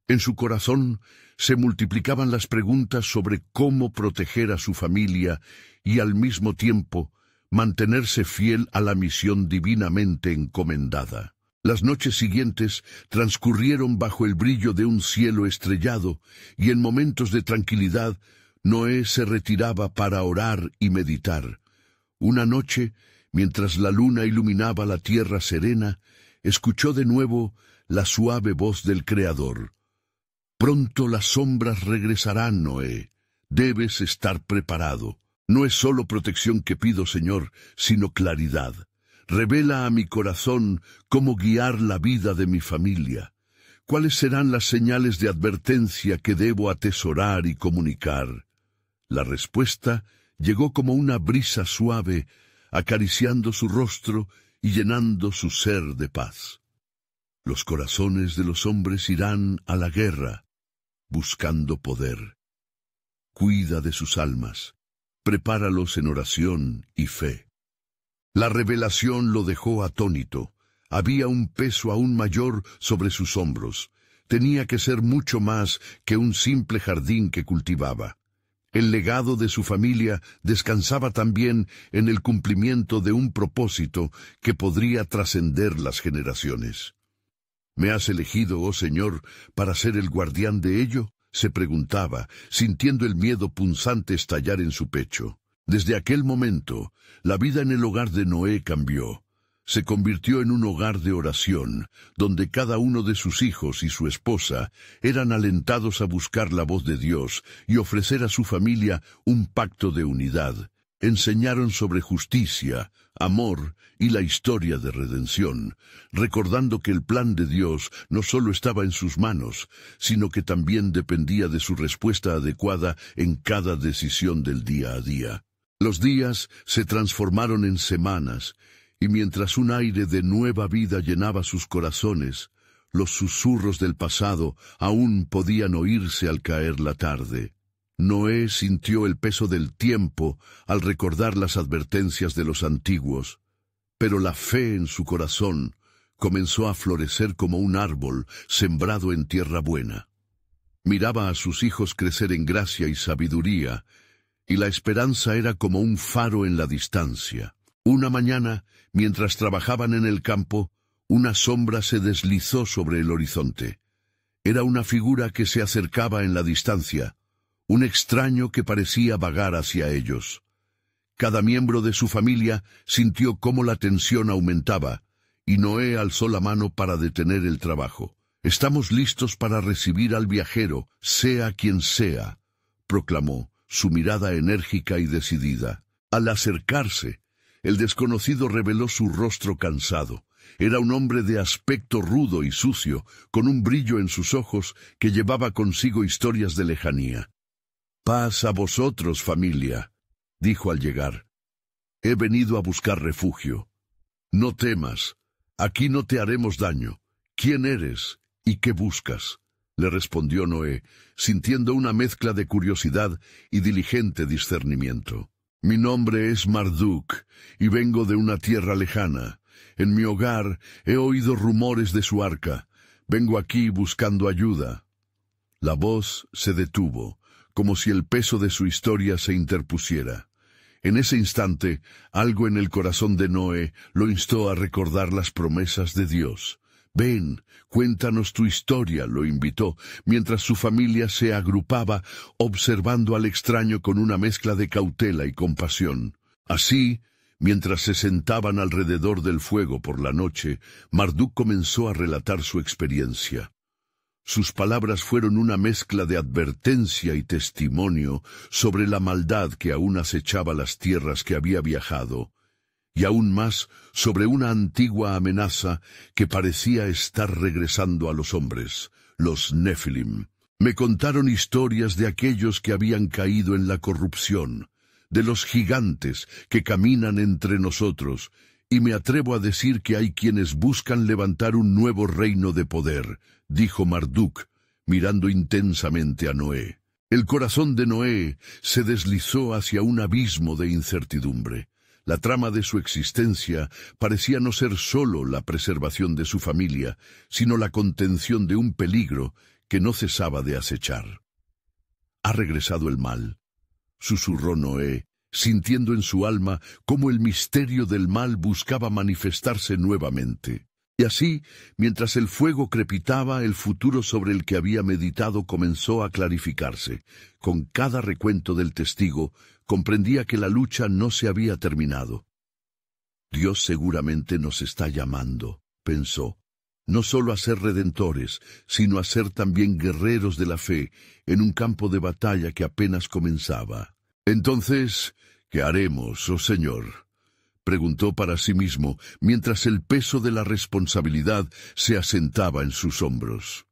En su corazón se multiplicaban las preguntas sobre cómo proteger a su familia y al mismo tiempo mantenerse fiel a la misión divinamente encomendada. Las noches siguientes transcurrieron bajo el brillo de un cielo estrellado, y en momentos de tranquilidad Noé se retiraba para orar y meditar. Una noche, mientras la luna iluminaba la tierra serena, escuchó de nuevo la suave voz del Creador. «Pronto las sombras regresarán, Noé. Debes estar preparado. No es solo protección que pido, Señor, sino claridad. Revela a mi corazón cómo guiar la vida de mi familia. ¿Cuáles serán las señales de advertencia que debo atesorar y comunicar?» La respuesta llegó como una brisa suave, acariciando su rostro y llenando su ser de paz. Los corazones de los hombres irán a la guerra, buscando poder. Cuida de sus almas, prepáralos en oración y fe. La revelación lo dejó atónito. Había un peso aún mayor sobre sus hombros. Tenía que ser mucho más que un simple jardín que cultivaba. El legado de su familia descansaba también en el cumplimiento de un propósito que podría trascender las generaciones. «¿Me has elegido, oh Señor, para ser el guardián de ello?», se preguntaba, sintiendo el miedo punzante estallar en su pecho. Desde aquel momento, la vida en el hogar de Noé cambió. Se convirtió en un hogar de oración, donde cada uno de sus hijos y su esposa eran alentados a buscar la voz de Dios y ofrecer a su familia un pacto de unidad. Enseñaron sobre justicia, amor y la historia de redención, recordando que el plan de Dios no solo estaba en sus manos, sino que también dependía de su respuesta adecuada en cada decisión del día a día. Los días se transformaron en semanas, y mientras un aire de nueva vida llenaba sus corazones, los susurros del pasado aún podían oírse al caer la tarde. Noé sintió el peso del tiempo al recordar las advertencias de los antiguos, pero la fe en su corazón comenzó a florecer como un árbol sembrado en tierra buena. Miraba a sus hijos crecer en gracia y sabiduría, y la esperanza era como un faro en la distancia. Una mañana, mientras trabajaban en el campo, una sombra se deslizó sobre el horizonte. Era una figura que se acercaba en la distancia, un extraño que parecía vagar hacia ellos. Cada miembro de su familia sintió cómo la tensión aumentaba, y Noé alzó la mano para detener el trabajo. «Estamos listos para recibir al viajero, sea quien sea», proclamó, su mirada enérgica y decidida. Al acercarse, el desconocido reveló su rostro cansado. Era un hombre de aspecto rudo y sucio, con un brillo en sus ojos que llevaba consigo historias de lejanía. «Paz a vosotros, familia», dijo al llegar. «He venido a buscar refugio. No temas, aquí no te haremos daño. ¿Quién eres y qué buscas?», le respondió Noé, sintiendo una mezcla de curiosidad y diligente discernimiento. «Mi nombre es Marduk, y vengo de una tierra lejana. En mi hogar he oído rumores de su arca. Vengo aquí buscando ayuda». La voz se detuvo, como si el peso de su historia se interpusiera. En ese instante, algo en el corazón de Noé lo instó a recordar las promesas de Dios. «Ven, cuéntanos tu historia», lo invitó, mientras su familia se agrupaba, observando al extraño con una mezcla de cautela y compasión. Así, mientras se sentaban alrededor del fuego por la noche, Marduk comenzó a relatar su experiencia. Sus palabras fueron una mezcla de advertencia y testimonio sobre la maldad que aún acechaba las tierras que había viajado, y aún más sobre una antigua amenaza que parecía estar regresando a los hombres, los Nefilim. Me contaron historias de aquellos que habían caído en la corrupción, de los gigantes que caminan entre nosotros, y me atrevo a decir que hay quienes buscan levantar un nuevo reino de poder, dijo Marduk, mirando intensamente a Noé. El corazón de Noé se deslizó hacia un abismo de incertidumbre. La trama de su existencia parecía no ser sólo la preservación de su familia, sino la contención de un peligro que no cesaba de acechar. «Ha regresado el mal», susurró Noé, sintiendo en su alma cómo el misterio del mal buscaba manifestarse nuevamente. Y así, mientras el fuego crepitaba, el futuro sobre el que había meditado comenzó a clarificarse. Con cada recuento del testigo, comprendía que la lucha no se había terminado. «Dios seguramente nos está llamando», pensó, «no solo a ser redentores, sino a ser también guerreros de la fe en un campo de batalla que apenas comenzaba». «Entonces, ¿qué haremos, oh Señor?», preguntó para sí mismo, mientras el peso de la responsabilidad se asentaba en sus hombros.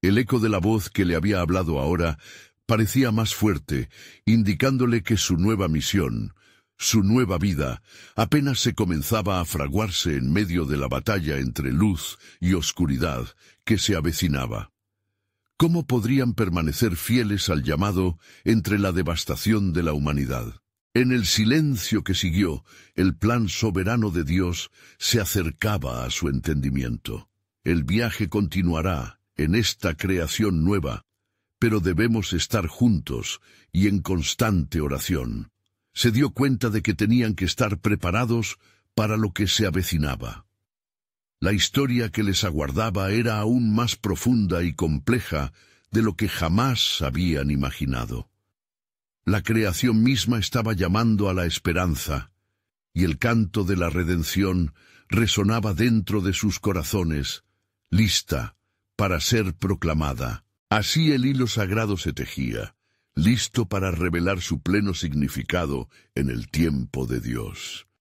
El eco de la voz que le había hablado ahora parecía más fuerte, indicándole que su nueva misión, su nueva vida, apenas se comenzaba a fraguarse en medio de la batalla entre luz y oscuridad que se avecinaba. ¿Cómo podrían permanecer fieles al llamado entre la devastación de la humanidad? En el silencio que siguió, el plan soberano de Dios se acercaba a su entendimiento. El viaje continuará en esta creación nueva, pero debemos estar juntos y en constante oración. Se dio cuenta de que tenían que estar preparados para lo que se avecinaba. La historia que les aguardaba era aún más profunda y compleja de lo que jamás habían imaginado. La creación misma estaba llamando a la esperanza, y el canto de la redención resonaba dentro de sus corazones, lista para ser proclamada. Así el hilo sagrado se tejía, listo para revelar su pleno significado en el tiempo de Dios.